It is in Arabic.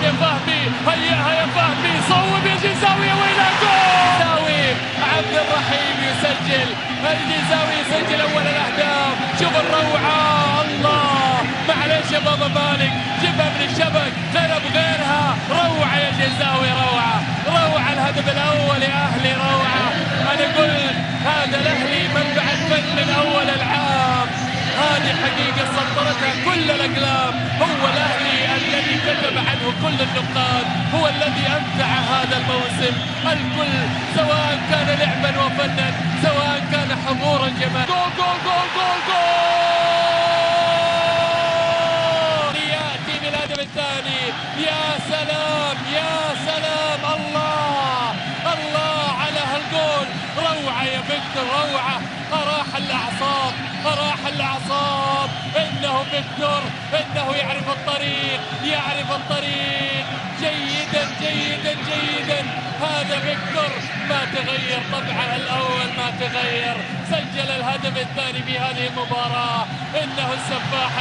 يا فهمي، هيئها يا فهمي، صوب يا جزاوي وإلى جول. عبد الرحيم يسجل، الجزاوي يسجل أول الأهداف. شوف الروعة، الله معليش يا بابا مالك، جيبها من الشبك غير بغيرها. روعة يا جزاوي، روعة روعة. الهدف الأول يا أهلي روعة. أنا قلت هذا الأهلي منبع الفن من أول العام، هذه حقيقة سطرتها كل الأقلام. هو الأهلي الذي كتب عنه كل النقاد، هو الذي أمتع هذا الموسم الكل، سواء كان لعبا وفنا، سواء كان حضورا جماعيا. جول جول جول جول جول، يأتي بالهدف الثاني. يا سلام يا سلام، الله الله على هالجول. روعة يا فيكتور، روعة. أراح الأعصاب، أراح الأعصاب. إنه فيكتور، إنه يعرف الطريق، يعرف الطريق جيدا جيدا جيدا. هذا فيكتور ما تغير طبعه الأول، ما تغير. سجل الهدف الثاني في هذه المباراة. إنه السفاح.